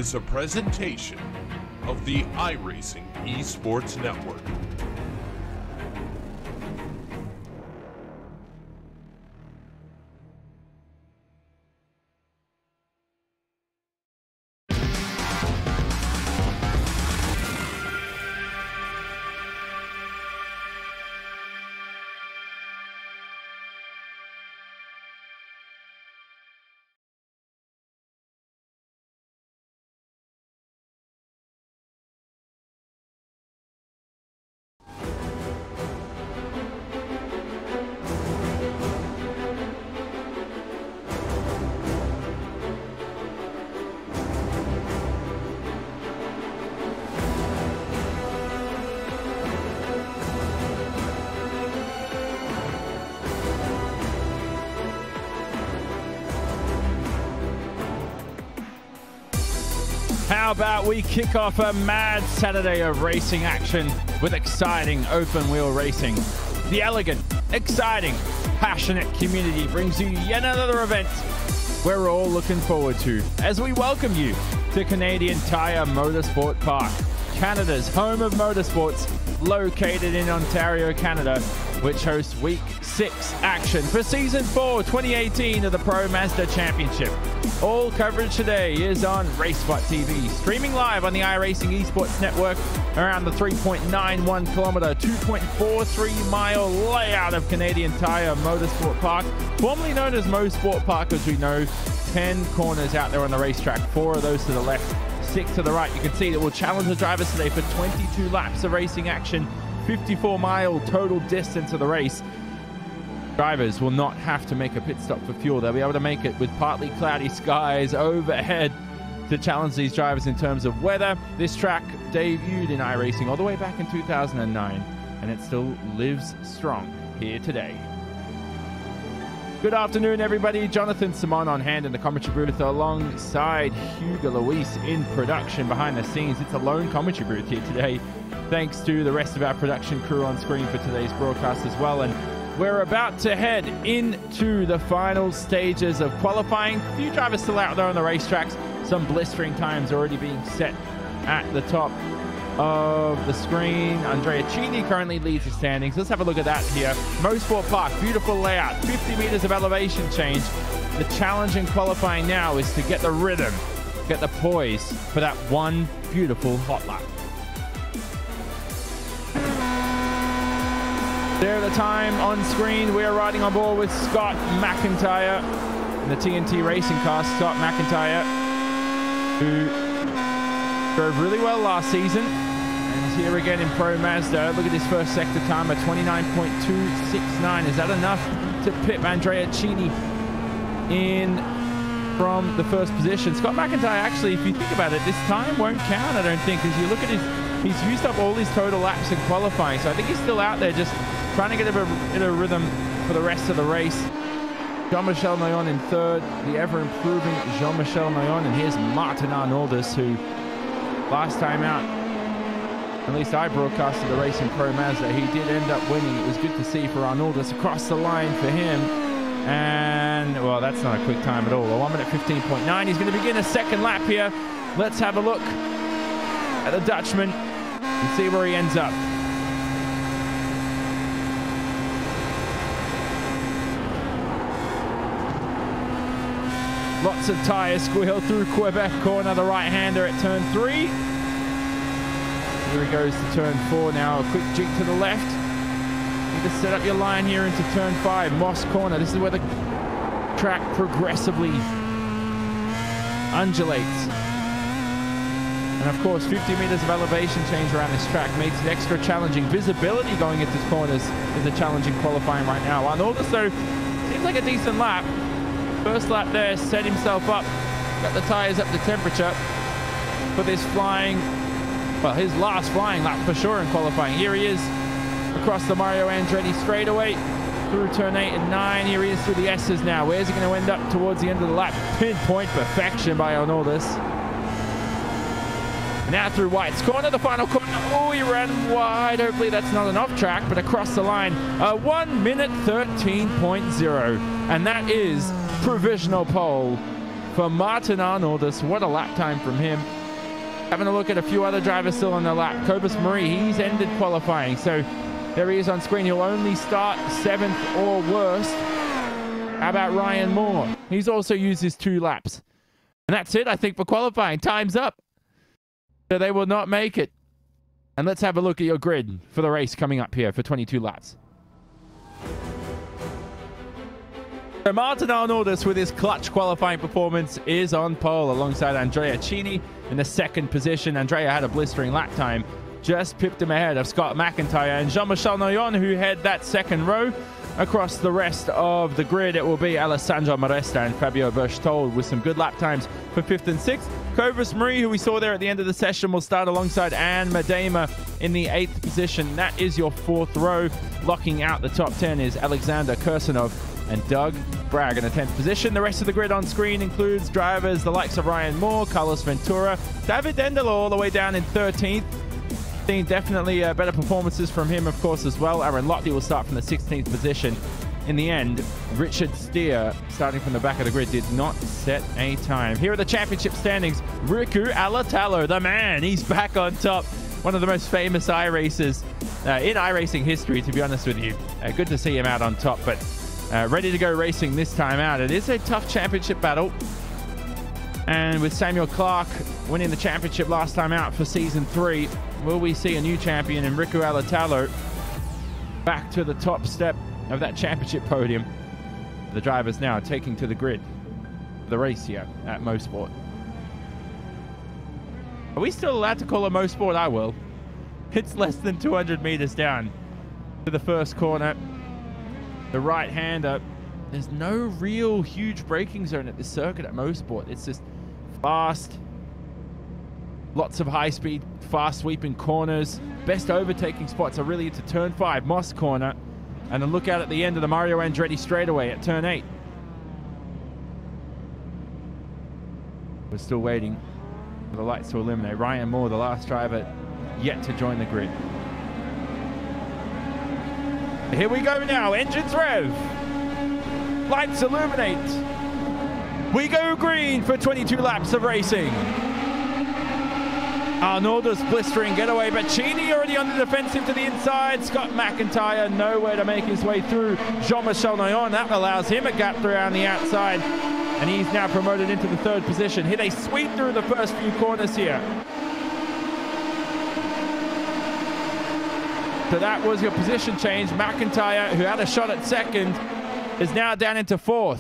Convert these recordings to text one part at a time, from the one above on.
is a presentation of the iRacing Esports Network. How about we kick off a mad Saturday of racing action with exciting open wheel racing. The elegant, exciting, passionate community brings you yet another event we're all looking forward to as we welcome you to Canadian Tire Motorsport Park, Canada's home of motorsports, located in Ontario, Canada, which hosts Week 6 action for Season 4 2018 of the Pro Mazda Championship. All coverage today is on RaceSpotTV, streaming live on the iRacing Esports Network around the 3.91 kilometer, 2.43 mile layout of Canadian Tire Motorsport Park, formerly known as Mo Sport Park, as we know. 10 corners out there on the racetrack, 4 of those to the left, 6 to the right. You can see that we'll challenge the drivers today for 22 laps of racing action, 54-mile total distance of the race. Drivers will not have to make a pit stop for fuel. They'll be able to make it with partly cloudy skies overhead to challenge these drivers in terms of weather. This track debuted in iRacing all the way back in 2009, and it still lives strong here today. Good afternoon, everybody. Jonathan Simon on hand in the commentary booth alongside Hugo Luis in production behind the scenes. It's a lone commentary booth here today, thanks to the rest of our production crew on screen for today's broadcast as well. And we're about to head into the final stages of qualifying. A few drivers still out there on the racetracks. Some blistering times already being set at the top of the screen. Andrea Cini currently leads the standings. Let's have a look at that here. Mo Sport Park, beautiful layout, 50 meters of elevation change. The challenge in qualifying now is to get the rhythm, get the poise for that one beautiful hot lap. There at the time on screen, we're riding on board with Scott McIntyre in the TNT racing car. Scott McIntyre, who drove really well last season, and is here again in Pro Mazda. Look at his first sector time at 29.269. Is that enough to pip Andrea Cini in from the first position? Scott McIntyre, actually, if you think about it, this time won't count, I don't think, because you look at he's used up all his total laps in qualifying, so I think he's still out there just trying to get a rhythm for the rest of the race. Jean-Michel Noyon in third, the ever-improving Jean-Michel Noyon, and here's Martin Arnoldas, who last time out, at least I broadcasted the race in Pro Mazda, he did end up winning. It was good to see for Arnoldas across the line for him. And, well, that's not a quick time at all. A 1 minute 15.9. He's going to begin a second lap here. Let's have a look at the Dutchman and see where he ends up. Lots of tires squeal through Quebec corner, the right-hander at turn 3. Here he goes to turn 4 now. A quick jig to the left. You just set up your line here into turn 5, Moss corner. This is where the track progressively undulates. And of course, 50 meters of elevation change around this track makes it extra challenging. Visibility going into corners is a challenging qualifying right now. Arnoldas, though, seems like a decent lap. First lap there, set himself up, got the tires up to temperature for this flying, well, his last flying lap for sure in qualifying. Here he is across the Mario Andretti straightaway through turn 8 and 9. Here he is through the S's now. Where's he going to end up towards the end of the lap? Pinpoint perfection by Arnoldas. Now through White's corner, the final corner. Oh, he ran wide. Hopefully that's not an off track, but across the line, a 1 minute 13.0. And that is provisional pole for Martin Arnoldus. What a lap time from him. Having a look at a few other drivers still on the lap. Cobus Marie, he's ended qualifying. So there he is on screen. He'll only start 7th or worse. How about Ryan Moore? He's also used his 2 laps. And that's it, I think, for qualifying. Time's up. So they will not make it. And let's have a look at your grid for the race coming up here for 22 laps. So Martin Arnoldus, with his clutch qualifying performance, is on pole alongside Andrea Chini in the 2nd position. Andrea had a blistering lap time, just pipped him ahead of Scott McIntyre and Jean-Michel Noyon, who had that 2nd row. Across the rest of the grid, it will be Alessandro Maresta and Fabio Berchtold with some good lap times for 5th and 6th. Cobus Marie, who we saw there at the end of the session, will start alongside Anne Medema in the 8th position. That is your 4th row. Locking out the top 10 is Alexander Kursanov and Doug Bragg in the 10th position. The rest of the grid on screen includes drivers the likes of Ryan Moore, Carlos Ventura, David Dendelo all the way down in 13th. Seeing definitely better performances from him, of course, as well. Aaron Lochte will start from the 16th position. In the end, Richard Steer, starting from the back of the grid, did not set a time. Here are the championship standings. Riku Alatalo, the man, he's back on top. One of the most famous iRacers in iRacing history, to be honest with you. Good to see him out on top, but ready to go racing this time out. It is a tough championship battle. And with Samuel Clark winning the championship last time out for Season 3, will we see a new champion in Riku Alatalo back to the top step of that championship podium? The drivers now taking to the grid. The race here at Mosport. Are we still allowed to call it Mosport? I will. It's less than 200 meters down to the first corner. The right-hander. There's no real huge braking zone at this circuit at Mosport. It's just fast. Lots of high-speed, fast-sweeping corners. Best overtaking spots are really into Turn 5, Moss Corner. And a look out at the end of the Mario Andretti straightaway at Turn 8. We're still waiting for the lights to illuminate. Ryan Moore, the last driver, yet to join the grid. Here we go now. Engines rev. Lights illuminate. We go green for 22 laps of racing. Arnoldus blistering getaway, but Chini already on the defensive to the inside. Scott McIntyre nowhere to make his way through. Jean-Michel Noyon, that allows him a gap around the outside. And he's now promoted into the 3rd position. Here they sweep through the first few corners here. So that was your position change. McIntyre, who had a shot at 2nd, is now down into 4th.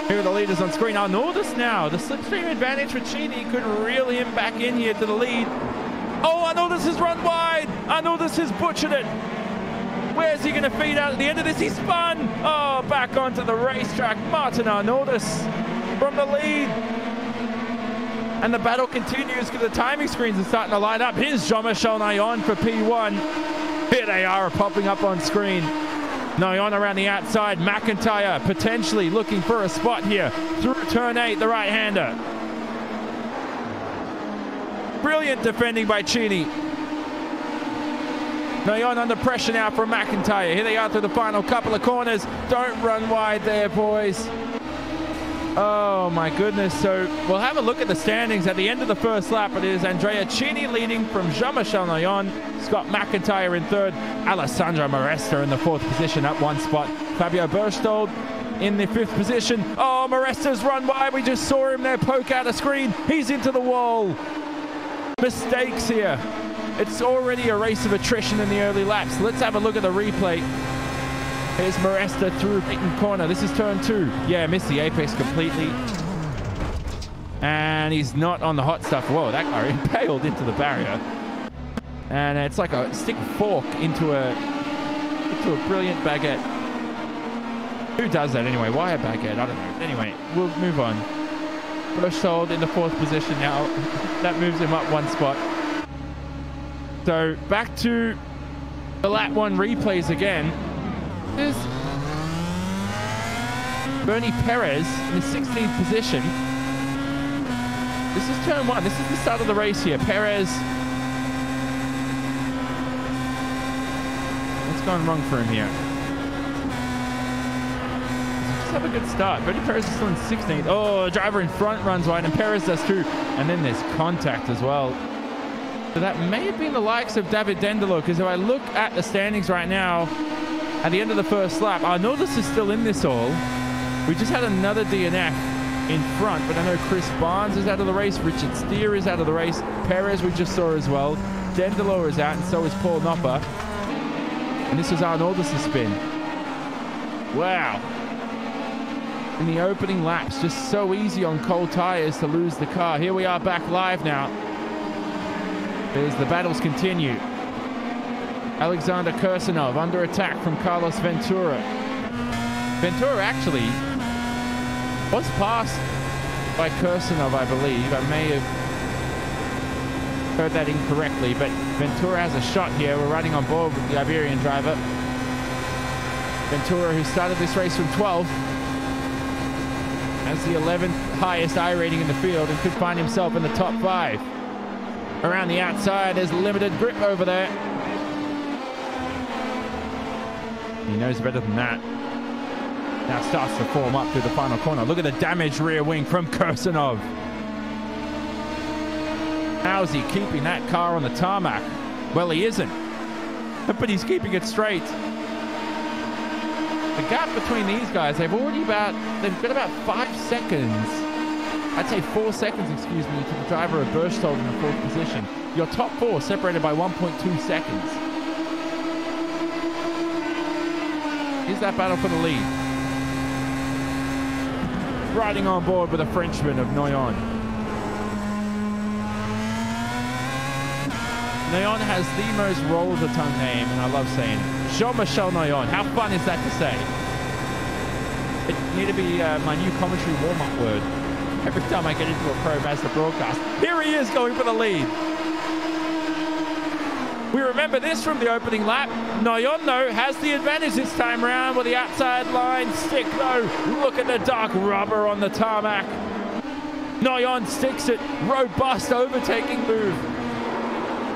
Here are the leaders on screen. Arnoldus now. The slipstream advantage for Chini could reel him back in here to the lead. Oh, Arnoldus has run wide. Arnoldus has butchered it. Where's he going to feed out at the end of this? He spun. Oh, back onto the racetrack. Martin Arnoldus from the lead. And the battle continues because the timing screens are starting to light up. Here's Jean-Michel Noyon for P1. Here they are popping up on screen. Noyon around the outside. McIntyre potentially looking for a spot here through Turn 8, the right-hander. Brilliant defending by Chini. Noyon under pressure now from McIntyre. Here they are through the final couple of corners. Don't run wide there, boys. Oh my goodness. So we'll have a look at the standings at the end of the first lap. It is Andrea Chini leading from Jean-Michel Noyon, Scott McIntyre in 3rd, Alessandro Maresta in the 4th position at 1 spot, Fabio Berchtold in the 5th position. Oh, Maresta's run wide. We just saw him there poke out a screen. He's into the wall. Mistakes here. It's already a race of attrition in the early laps. Let's have a look at the replay. Here's Maresta through Peyton corner. This is Turn 2. Yeah, missed the apex completely. And he's not on the hot stuff. Whoa, that guy impaled into the barrier. And it's like a stick fork into a brilliant baguette. Who does that anyway? Why a baguette? I don't know. Anyway, we'll move on. Berchtold in the 4th position now. That moves him up 1 spot. So back to the lap 1 replays again. There's Bernie Perez in the 16th position. This is Turn 1. This is the start of the race here. Perez. What's gone wrong for him here? have a good start. Bernie Perez is still in 16th. Oh, the driver in front runs wide, and Perez does too. And then there's contact as well. So that may have been the likes of David Dendelo, because if I look at the standings right now, at the end of the first lap, Arnoldus is still in this all. We just had another DNF in front, but I know Chris Barnes is out of the race. Richard Steer is out of the race. Perez we just saw as well. Dendelo is out, and so is Paul Nopper. And this was Arnoldus' spin. Wow. In the opening laps, just so easy on cold tires to lose the car. Here we are back live now. As the battles continue. Alexander Kursanov under attack from Carlos Ventura. Ventura actually was passed by Kursanov, I believe. I may have heard that incorrectly, but Ventura has a shot here. We're riding on board with the Iberian driver. Ventura, who started this race from 12th, has the 11th highest I rating in the field and could find himself in the top 5. Around the outside, there's limited grip over there. He knows better than that. Now starts to form up through the final corner. Look at the damaged rear wing from Kursanov. How's he keeping that car on the tarmac? Well, he isn't. But he's keeping it straight. The gap between these guys, they've got about 5 seconds. I'd say 4 seconds, excuse me, to the driver of Berchtold in the 4th position. Your top 4 separated by 1.2 seconds. Here's that battle for the lead. Riding on board with a Frenchman of Noyon. Noyon has the most roll of the tongue name, and I love saying it. Jean-Michel Noyon. How fun is that to say? It need to be my new commentary warm-up word. Every time I get into a Pro Mazda broadcast. Here he is going for the lead. We remember this from the opening lap. Noyon, though, has the advantage this time around with the outside line stick, though. Look at the dark rubber on the tarmac. Noyon sticks it. Robust overtaking move.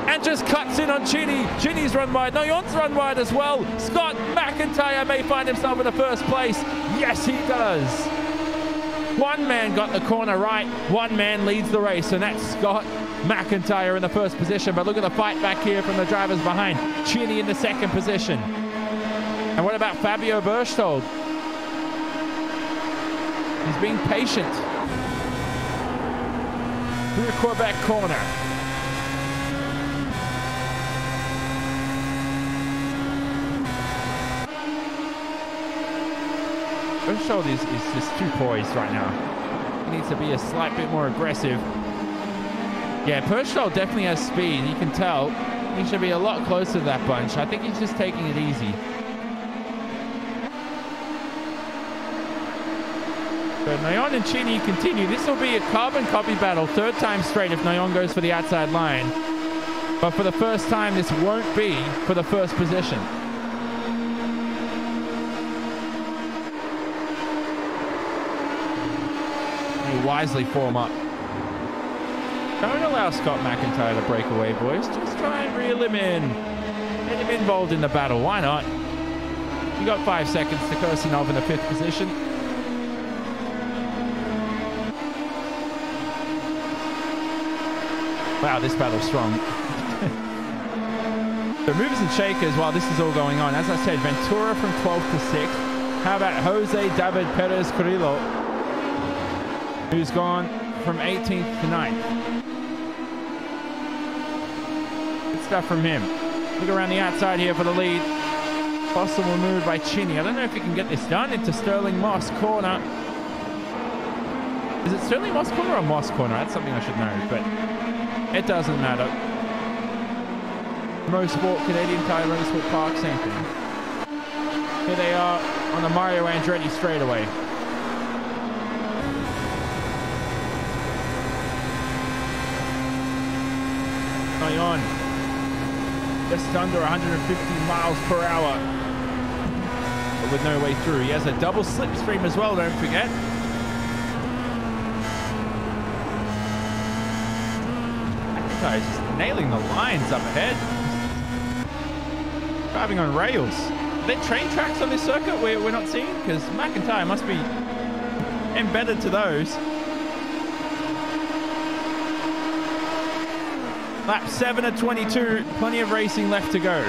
And just cuts in on Chini. Chini's run wide. Noyon's run wide as well. Scott McIntyre may find himself in the first place. Yes, he does. One man got the corner right. One man leads the race, and that's Scott McIntyre in the first position. But look at the fight back here from the drivers behind. Chini in the 2nd position. And what about Fabio Berchtold? He's being patient. Through the Quebec corner. Berchtold is just too poised right now. He needs to be a slight bit more aggressive. Yeah, Berchtold definitely has speed. You can tell he should be a lot closer to that bunch. I think he's just taking it easy. So Noyon and Chini continue. This will be a carbon copy battle. 3rd time straight if Noyon goes for the outside line. But for the first time, this won't be for the 1st position. Wisely form up. Don't allow Scott McIntyre to break away, boys. Just try and reel him in. Get him involved in the battle. Why not? You got 5 seconds to Kursanov in the 5th position. Wow, this battle's strong. The movers and shakers while this is all going on. As I said, Ventura from 12th to 6th. How about Jose David Perez Carrillo, who's gone from 18th to 9th. Good stuff from him. Look around the outside here for the lead. Possible move by Chini. I don't know if he can get this done into Sterling Moss corner. Is it Sterling Moss corner or Moss corner? That's something I should know, but it doesn't matter. Mosport, Canadian Tire, Racesport Park, same thing. Here they are on the Mario Andretti straightaway. On just under 150 miles per hour, but with no way through. He has a double slipstream as well, don't forget. McIntyre is just nailing the lines up ahead. Driving on rails. Are there train tracks on this circuit we're not seeing? Because McIntyre must be embedded to those. Lap 7 of 22. Plenty of racing left to go.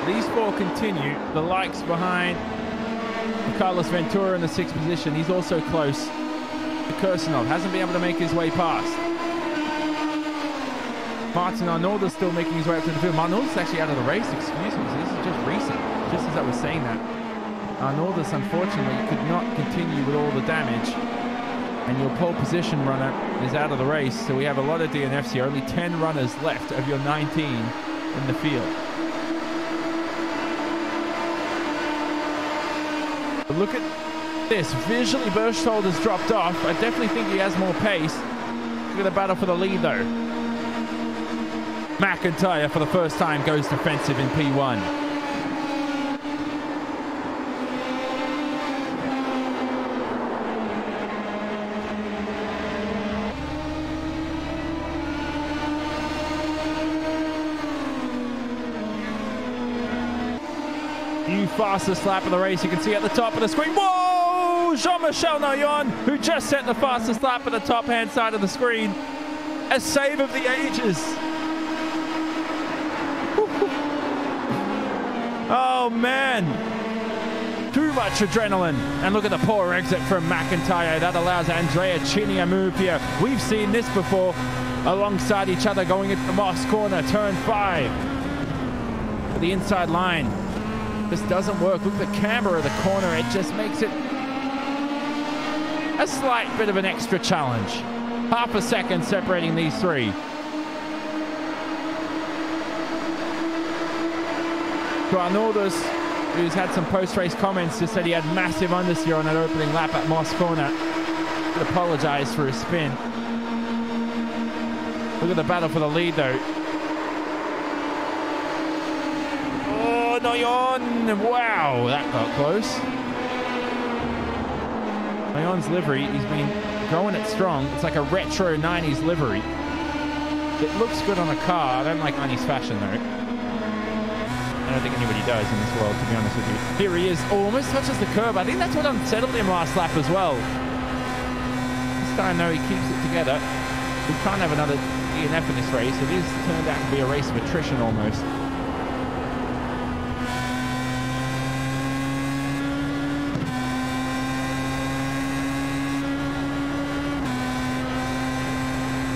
These four continue. The likes behind Carlos Ventura in the 6th position. He's also close to Kirsanov. Hasn't been able to make his way past. Martin Arnolda's still making his way up to the field. Arnolda's actually out of the race, excuse me. So this is just recent, just as I was saying that. Arnolda's unfortunately could not continue with all the damage. And your pole position runner is out of the race. So we have a lot of DNFs here. Only 10 runners left of your 19 in the field. But look at this. Visually, Berchtold dropped off. I definitely think he has more pace. Look at the battle for the lead, though. McIntyre, for the first time, goes defensive in P1. New fastest lap of the race. You can see at the top of the screen. Whoa! Jean-Michel Noyon, who just set the fastest lap at the top-hand side of the screen. A save of the ages. Oh, man. Too much adrenaline. And look at the poor exit from McIntyre. That allows Andrea Chini a move here. We've seen this before. Alongside each other going into the Moss corner, turn 5. For the inside line. This doesn't work. Look at the camber of the corner. It just makes it a slight bit of an extra challenge. Half a second separating these three. To Arnoldas, who's had some post-race comments, just said he had massive understeer on that opening lap at Moss corner. He apologized for his spin. Look at the battle for the lead, though. Noyon, wow, that got close. Noyon's livery, he's been going it strong. It's like a retro 90s livery. It looks good on a car. I don't like 90s fashion, though. I don't think anybody does in this world, to be honest with you. Here he is, almost touches the curb. I think that's what unsettled him last lap as well. This time, though, he keeps it together. We can't have another DNF in this race. It is turned out to be a race of attrition almost.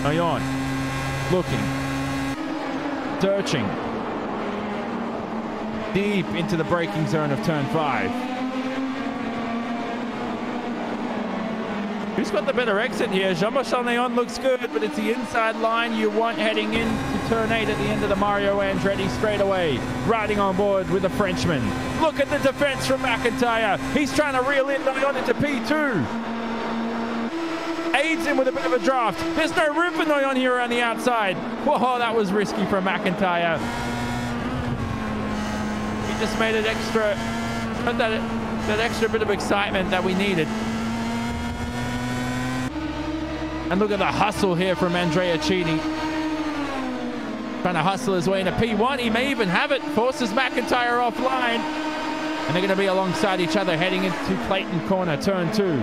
Noyon, looking, searching, deep into the braking zone of turn 5. Who's got the better exit here? Jean-Michel Noyon looks good, but it's the inside line you want heading into turn 8 at the end of the Mario Andretti straightaway. Riding on board with the Frenchman. Look at the defense from McIntyre. He's trying to reel in Noyon into P2. Aids him with a bit of a draft. There's no room for Noyon here around the outside. Whoa, that was risky for McIntyre. He just made it extra, that extra bit of excitement that we needed. And look at the hustle here from Andrea Chini. Trying to hustle his way into P1. He may even have it. Forces McIntyre offline. And they're going to be alongside each other heading into Clayton Corner, turn 2.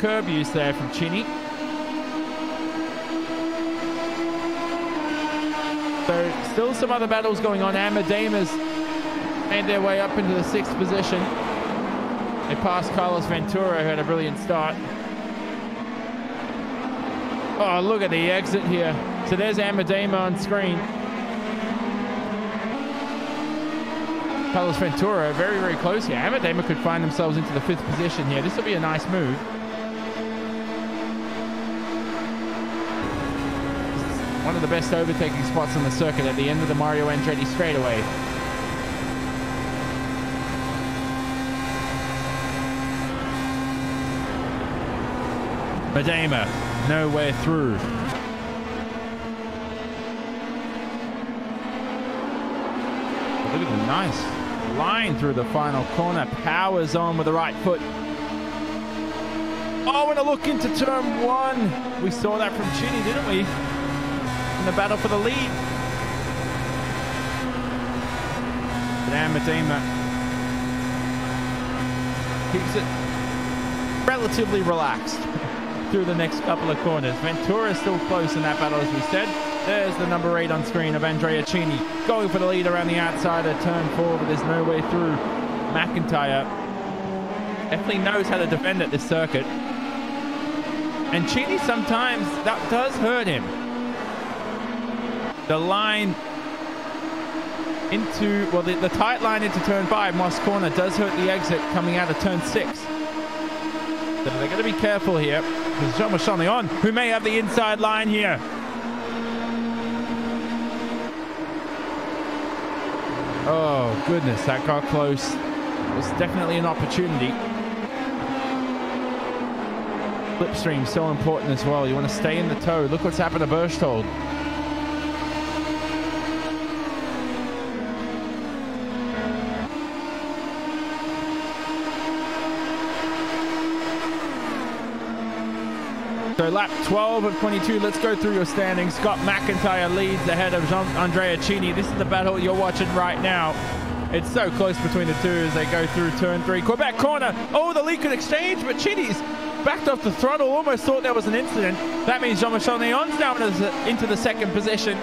Curb use there from Chini. So still some other battles going on. Amademas made their way up into the 6th position. They passed Carlos Ventura, who had a brilliant start. Oh, look at the exit here. So there's Amadema on screen. Carlos Ventura very, very close here. Amadema could find themselves into the 5th position here. This will be a nice move. One of the best overtaking spots on the circuit at the end of the Mario Andretti straightaway. Madema, nowhere through. Look at them, nice. line through the final corner. Powers on with the right foot. Oh, and a look into turn one. We saw that from Chinny, didn't we? In the battle for the lead. But Medema keeps it relatively relaxed through the next couple of corners. Ventura is still close in that battle, as we said. There's the number 8 on screen of Andrea Cini going for the lead around the outside of turn 4, but there's no way through. McIntyre definitely knows how to defend at this circuit. And Cini sometimes, that does hurt him. The line into, well, the tight line into turn 5, Moss Corner, does hurt the exit coming out of turn 6. So they're going to be careful here. There's Jean-Michel Leon, who may have the inside line here. Oh, goodness, that got close. It was definitely an opportunity. Slipstream so important as well. You want to stay in the toe. Look what's happened to Berchtold. So lap 12 of 22. Let's go through your standings. Scott McIntyre leads ahead of Andrea Cini. This is the battle you're watching right now. It's so close between the two as they go through turn 3. Quebec corner. Oh, the lead could exchange, but Cini's backed off the throttle. Almost thought there was an incident. That means Jean-Michel Neon's now into the second position.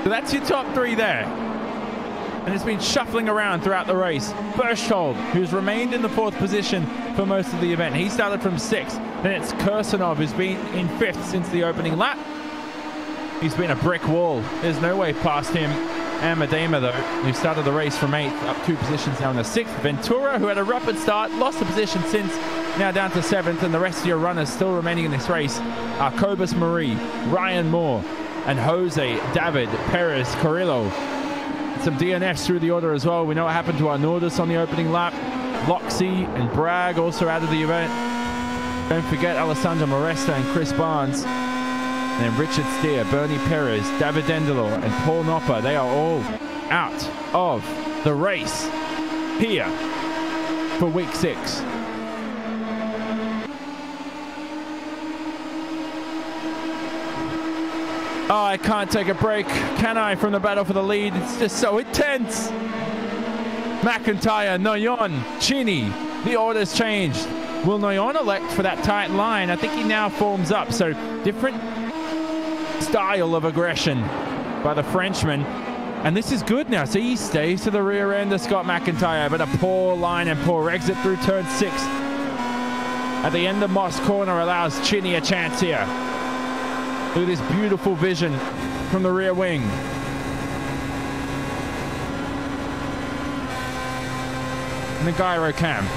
So that's your top 3 there. And it's been shuffling around throughout the race. Berchtold, who's remained in the 4th position for most of the event. He started from 6th. Then it's Kirsanov, who's been in 5th since the opening lap. He's been a brick wall. There's no way past him. And Medema, though, who started the race from 8th, up 2 positions now in the 6th. Ventura, who had a rapid start, lost a position since, now down to 7th. And the rest of your runners still remaining in this race are Cobus Marie, Ryan Moore, and Jose David Perez Carrillo. Some DNFs through the order as well. We know what happened to Arnaudas on the opening lap. Loxey and Bragg also out of the event. Don't forget Alessandro Moresta and Chris Barnes. And then Richard Steer, Bernie Perez, David Dendelor, and Paul Nopper. They are all out of the race here for week 6. Oh, I can't take a break, can I, from the battle for the lead? It's just so intense. McIntyre, Noyon, Cini. The order's changed. Will Noyon elect for that tight line? I think he now forms up. So different style of aggression by the Frenchman. And this is good now. So he stays to the rear end of Scott McIntyre, but a poor line and poor exit through turn 6. At the end of Moss Corner allows Cini a chance here. Look at this beautiful vision from the rear wing. And the gyro cam.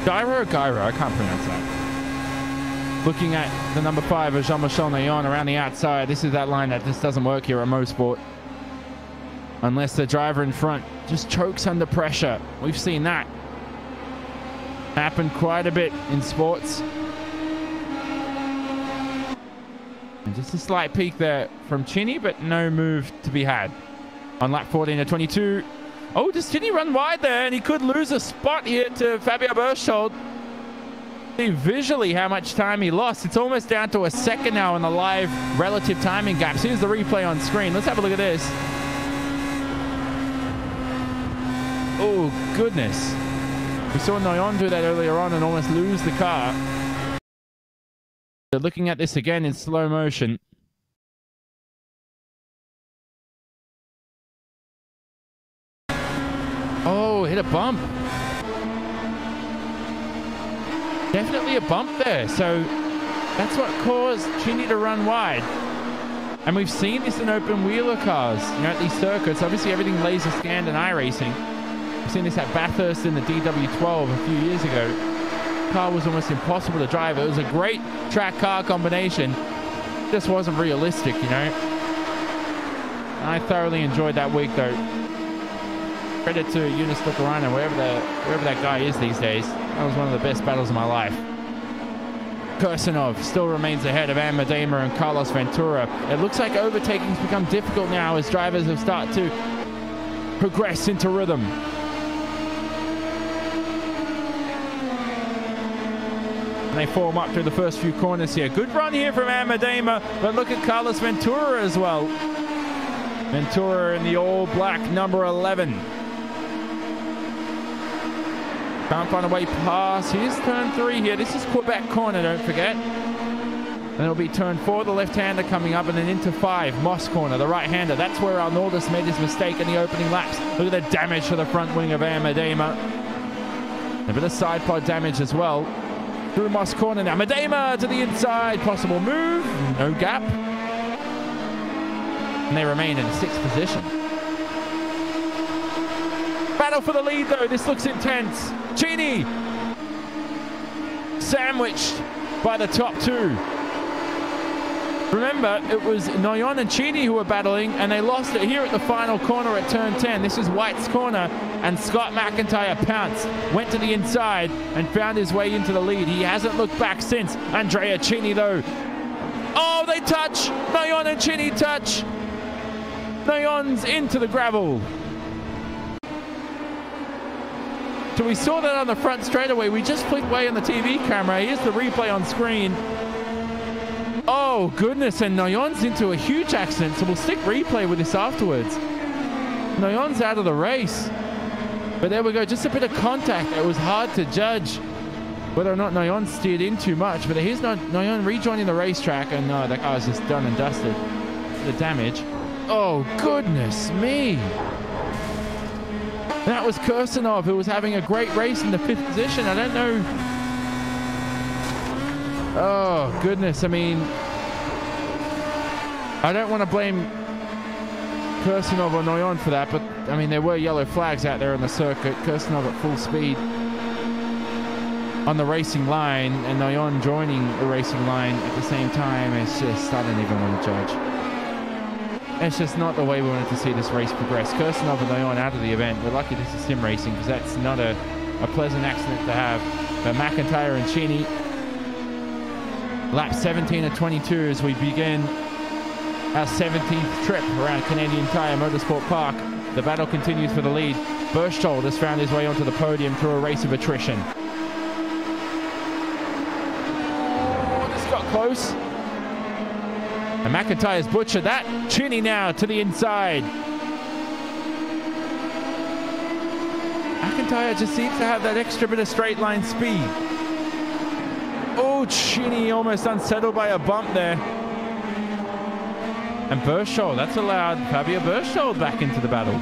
Gyro or gyro? I can't pronounce that. Looking at the number 5 of Jean-Michel Neon around the outside. This is that line that just doesn't work here at Mosport. Unless the driver in front just chokes under pressure. We've seen that happen quite a bit in sports. And just a slight peak there from Cini, but no move to be had. On lap 14 of 22. Oh, does Cini run wide there? And he could lose a spot here to Fabio Berchtold. See visually how much time he lost. It's almost down to a second now in the live relative timing gaps. Here's the replay on screen. Let's have a look at this. Oh, goodness. We saw Noyon do that earlier on and almost lose the car. So looking at this again in slow motion. Oh, hit a bump. Definitely a bump there. So that's what caused Cini to run wide. And we've seen this in open wheeler cars, you know, at these circuits. Obviously everything laser scanned in iRacing. We've seen this at Bathurst in the DW12 a few years ago. The car was almost impossible to drive. It was a great track car combination. It just wasn't realistic, you know. I thoroughly enjoyed that week though. Credit to Eunice Lucarano, wherever that guy is these days. That was one of the best battles of my life. Kirsanov still remains ahead of Anne Medema and Carlos Ventura. It looks like overtaking's become difficult now as drivers have started to progress into rhythm. And they form up through the first few corners here. Good run here from Aerodynamic, but look at Carlos Ventura as well. Ventura in the all-black number 11. Can't find a way past. Here's turn 3 here. This is Quebec corner, don't forget. And it'll be turn 4, the left-hander coming up, and then into 5, Moss corner, the right-hander. That's where Arnoldus made his mistake in the opening laps. Look at the damage to the front wing of Aerodynamic. A bit of side pod damage as well. Through Moss corner now. Medema to the inside. Possible move. No gap. And they remain in 6th position. Battle for the lead, though. This looks intense. Cheney sandwiched by the top 2. Remember, it was Noyon and Cheney who were battling, and they lost it here at the final corner at turn 10. This is White's corner, and Scott McIntyre pounced, went to the inside, and found his way into the lead. He hasn't looked back since. Andrea Cheney, though. Oh, they touch! Noyon and Cheney touch! Noyon's into the gravel. So we saw that on the front straightaway. We just flicked away on the TV camera. Here's the replay on screen. Oh, goodness, and Noyon's into a huge accident, so we'll stick replay with this afterwards. Noyon's out of the race. But there we go, just a bit of contact. It was hard to judge whether or not Noyon steered in too much, but here's Noyon rejoining the racetrack, and no, that car's just done and dusted. The damage. Oh, goodness me. That was Kirsanov, who was having a great race in the 5th position. I don't know. Oh, goodness. I mean, I don't want to blame Kirsanov or Noyon for that, but, I mean, there were yellow flags out there on the circuit. Kirsanov at full speed on the racing line, and Noyon joining the racing line at the same time. It's just, I don't even want to judge. It's just not the way we wanted to see this race progress. Kirsanov and Noyon out of the event. We're lucky this is sim racing, because that's not a pleasant accident to have. But McIntyre and Cheney, lap 17 of 22 as we begin our 17th trip around Canadian Tire Motorsport Park. The battle continues for the lead. Berchtold has found his way onto the podium through a race of attrition. Oh, this got close. And McIntyre's butchered that. Cheney now to the inside. McIntyre just seems to have that extra bit of straight line speed. Oh, Cheney almost unsettled by a bump there. And Berchtold, that's allowed Fabio Berchtold back into the battle.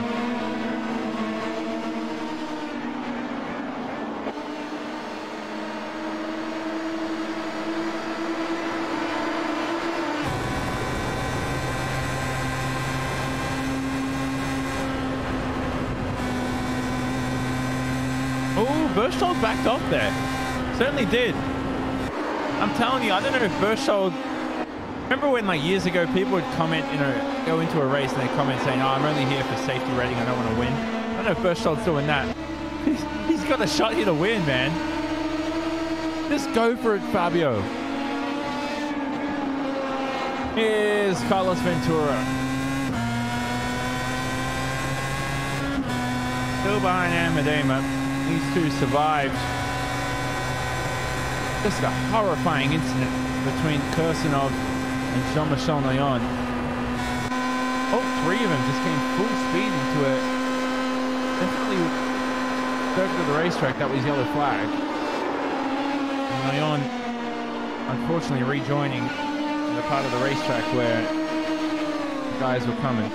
Oh, Berchtold backed off there. Certainly did. I'm telling you, I don't know if Berchtold... Remember when, like, years ago, people would comment, you know, go into a race and they comment saying, oh, I'm only here for safety rating, I don't want to win. I don't know if Berchtold's doing that. He's got a shot here to win, man. Just go for it, Fabio. Here's Carlos Ventura. Still behind Amadema. These two survived. Just a horrifying incident between Kirsanov and Jean-Michel Noyon. All 3 of them just came full speed into it. Definitely circuit of the racetrack, that was yellow flag. And Noyon unfortunately rejoining the part of the racetrack where the guys were coming.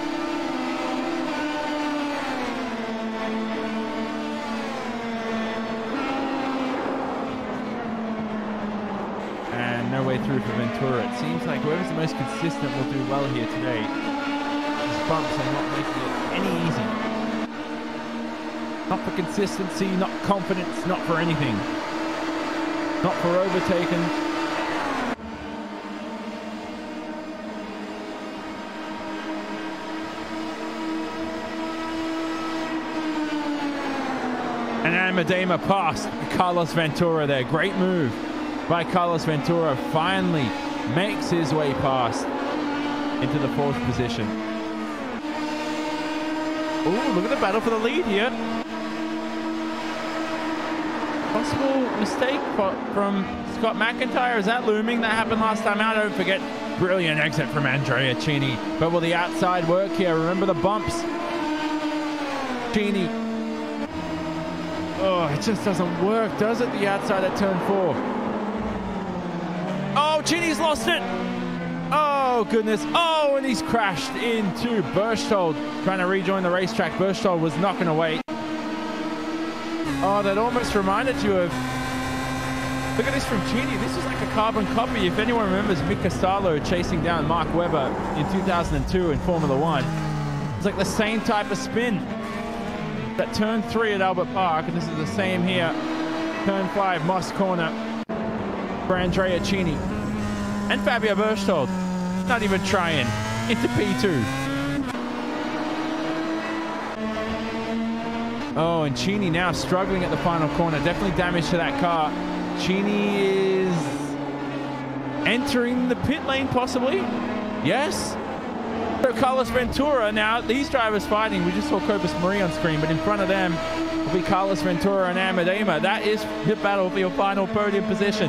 No way through for Ventura. It seems like whoever's the most consistent will do well here today. These bumps are not making it any easy. Not for consistency, not confidence, not for anything. Not for overtaking. And Amadema passed Carlos Ventura there. Great move by Carlos Ventura. Finally makes his way past into the 4th position. Ooh, look at the battle for the lead here. Possible mistake from Scott McIntyre. Is that looming? That happened last time out. Don't forget, brilliant exit from Andrea Cini. But will the outside work here? Remember the bumps. Cini. Oh, it just doesn't work, does it? The outside at turn 4. Oh, Cini's lost it. Oh, goodness. Oh, and he's crashed into Berchtold. Trying to rejoin the racetrack. Berchtold was not going to wait. Oh, that almost reminded you of... Look at this from Cini. This is like a carbon copy. If anyone remembers Mick Castallo chasing down Mark Webber in 2002 in Formula 1. It's like the same type of spin. That turn 3 at Albert Park, and this is the same here. Turn 5, Moss Corner for Andrea Cini. And Fabio Berchtold. Not even trying. Into P2. Oh, and Cini now struggling at the final corner. Definitely damage to that car. Cini is entering the pit lane, possibly. Yes. So Carlos Ventura now. These drivers fighting. We just saw Cobus Marie on screen, but in front of them will be Carlos Ventura and Amadema. That is pit battle for your final podium position.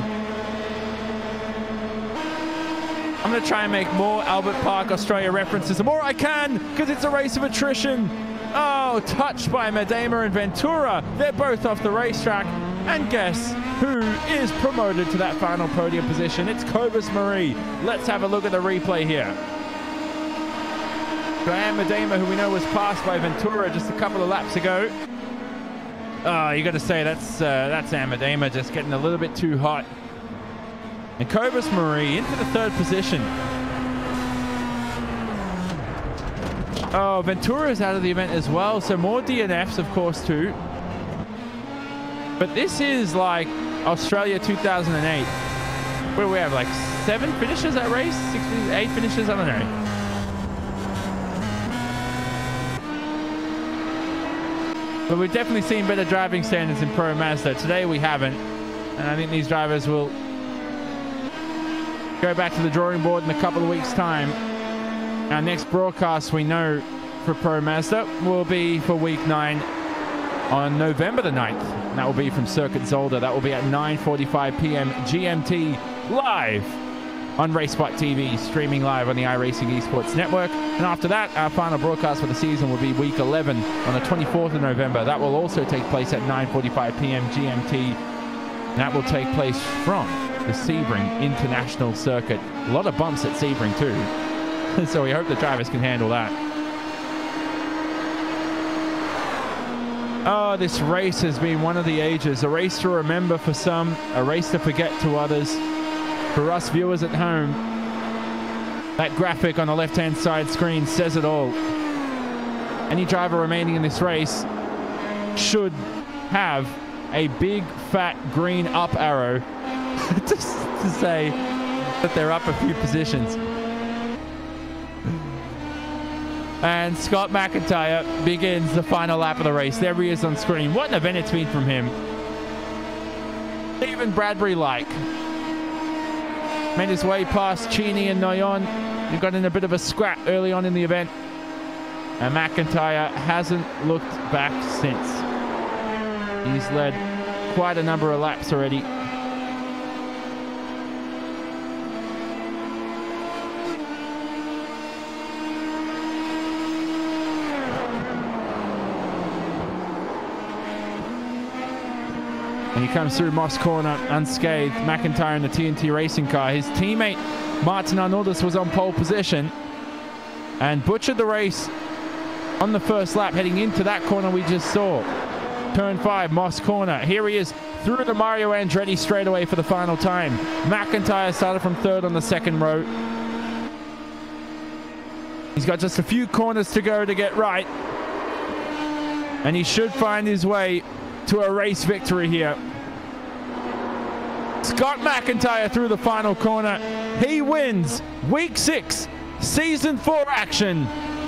I'm going to try and make more Albert Park Australia references. The more I can, because it's a race of attrition. Oh, touched by Medema and Ventura. They're both off the racetrack. And guess who is promoted to that final podium position? It's Cobus Marie. Let's have a look at the replay here. Graham Medema, who we know was passed by Ventura just a couple of laps ago. Oh, you got to say that's Amadema just getting a little bit too hot. And Cobus Marie into the 3rd position. Oh, Ventura's out of the event as well, so more DNFs, of course, too. But this is like Australia 2008, where we have like 7 finishes at race, 8 finishes, I don't know. But we've definitely seen better driving standards in Pro Mazda. Today we haven't, and I think these drivers will go back to the drawing board in a couple of weeks' time. Our next broadcast, we know, for Pro Mazda will be for week 9 on November the 9th. And that will be from Circuit Zolder. That will be at 9:45 p.m. GMT live on RaceSpotTV, streaming live on the iRacing Esports Network. And after that, our final broadcast for the season will be week 11 on the 24th of November. That will also take place at 9:45 p.m. GMT. And that will take place from the Sebring International Circuit. A lot of bumps at Sebring too. So we hope the drivers can handle that. Oh, this race has been one of the ages. A race to remember for some, a race to forget to others. For us viewers at home, that graphic on the left-hand side screen says it all. Any driver remaining in this race should have a big, fat, green up arrow just to say that they're up a few positions. And Scott McIntyre begins the final lap of the race. There he is on screen. What an event it's been from him. Even Bradbury-like. Made his way past Cini and Noyon. He got in a bit of a scrap early on in the event. And McIntyre hasn't looked back since. He's led quite a number of laps already. And he comes through Moss Corner unscathed. McIntyre in the TNT Racing car. His teammate Martin Arnoldas was on pole position and butchered the race on the first lap heading into that corner we just saw. Turn 5, Moss Corner. Here he is through the Mario Andretti straightaway for the final time. McIntyre started from 3rd on the 2nd row. He's got just a few corners to go to get right. And he should find his way to a race victory here. Scott McIntyre through the final corner. He wins Week 6, Season 4 action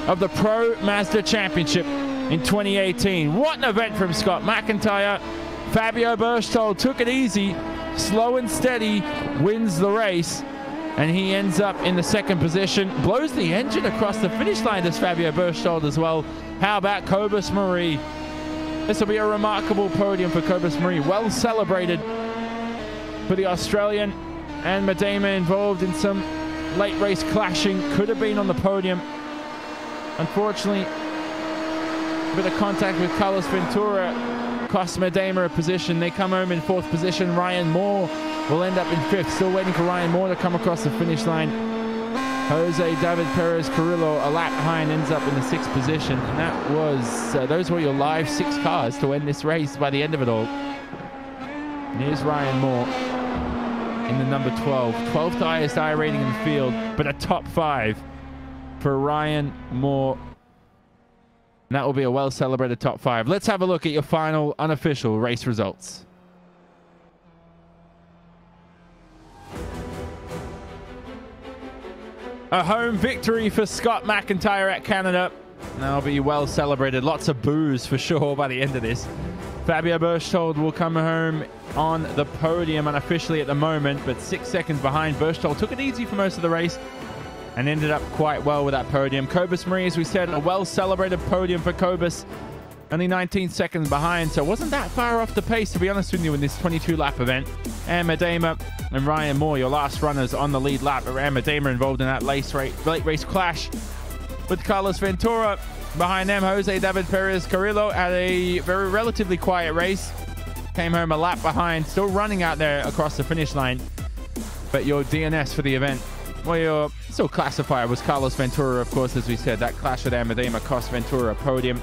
of the Pro Mazda Championship in 2018. What an event from Scott McIntyre. Fabio Berchtold took it easy, slow and steady, wins the race. And he ends up in the second position. Blows the engine across the finish line, does Fabio Berchtold as well. How about Cobus Marie? This will be a remarkable podium for Cobus Marie. Well celebrated for the Australian. And Madema involved in some late race clashing. Could have been on the podium. Unfortunately, a bit of contact with Carlos Ventura cost Madema a position. They come home in fourth position. Ryan Moore will end up in fifth. Still waiting for Ryan Moore to come across the finish line. Jose David Perez Carrillo, a lap behind, ends up in the sixth position. And that was, those were your live 6 cars to win this race by the end of it all. And here's Ryan Moore in the number 12. 12th highest I rating in the field, but a top 5 for Ryan Moore. And that will be a well-celebrated top 5. Let's have a look at your final unofficial race results. A home victory for Scott McIntyre at Canada. That'll be well celebrated. Lots of boos for sure by the end of this. Fabio Berchtold will come home on the podium unofficially at the moment, but 6 seconds behind. Berchtold took it easy for most of the race and ended up quite well with that podium. Cobus Marie, as we said, a well-celebrated podium for Cobus. Only 19 seconds behind, so it wasn't that far off the pace, to be honest with you, in this 22-lap event. And Madema and Ryan Moore, your last runners on the lead lap. And Madema involved in that late race clash with Carlos Ventura. Behind them, Jose David Perez Carrillo had a very relatively quiet race. Came home a lap behind, still running out there across the finish line. But your DNS for the event, well, your still classifier was Carlos Ventura, of course, as we said. That clash with Madema cost Ventura a podium.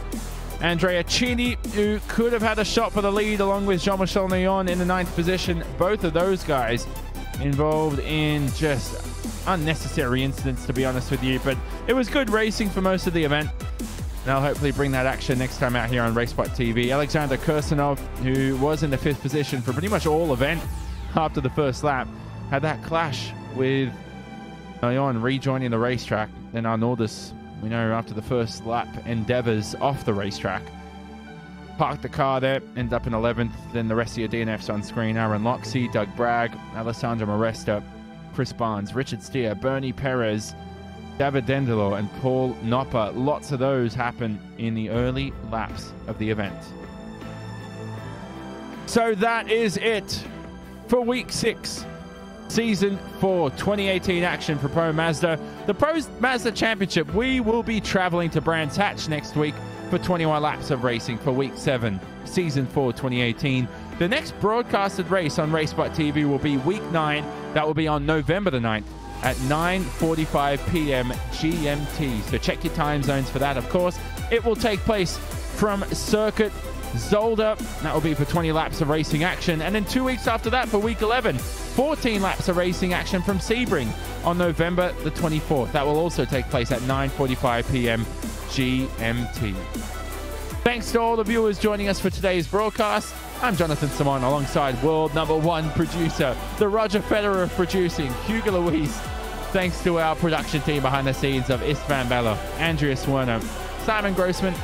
Andrea Chini, who could have had a shot for the lead, along with Jean-Michel Neon in the 9th position. Both of those guys involved in just unnecessary incidents, to be honest with you. But it was good racing for most of the event. And I'll hopefully bring that action next time out here on RaceSpotTV. Alexander Kursanov, who was in the 5th position for pretty much all event after the first lap, had that clash with Neon rejoining the racetrack. Then Arnoldus, we know, after the first lap endeavors off the racetrack, parked the car there, ended up in 11th. Then the rest of your DNFs on screen: Aaron Loxey, Doug Bragg, Alessandro Moresta, Chris Barnes, Richard Steer, Bernie Perez, David Dendelo, and Paul Nopper. Lots of those happen in the early laps of the event. So that is it for week 6. Season 4 2018 action for Pro Mazda. The Pro Mazda Championship, we will be traveling to Brands Hatch next week for 21 laps of racing for week 7, Season 4 2018. The next broadcasted race on RaceSpotTV will be week 9. That will be on November the 9th at 9:45 p.m. GMT. So check your time zones for that, of course. It will take place from Circuit Zolder. That will be for 20 laps of racing action. And then 2 weeks after that, for week 11, 14 laps of racing action from Sebring on November the 24th. That will also take place at 9:45 p.m. GMT. Thanks to all the viewers joining us for today's broadcast. I'm Jonathan Simon, alongside world #1 producer, the Roger Federer of producing, Hugo Luis. Thanks to our production team behind the scenes of Istvan Bella, Andreas Werner, Simon Grossman,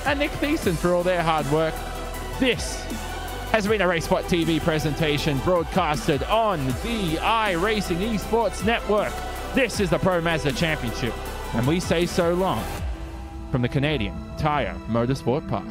and Nick Thiessen for all their hard work. This has been a RaceSpotTV presentation broadcasted on the iRacing Esports Network. This is the Pro Mazda Championship, and we say so long from the Canadian Tire Motorsport Park.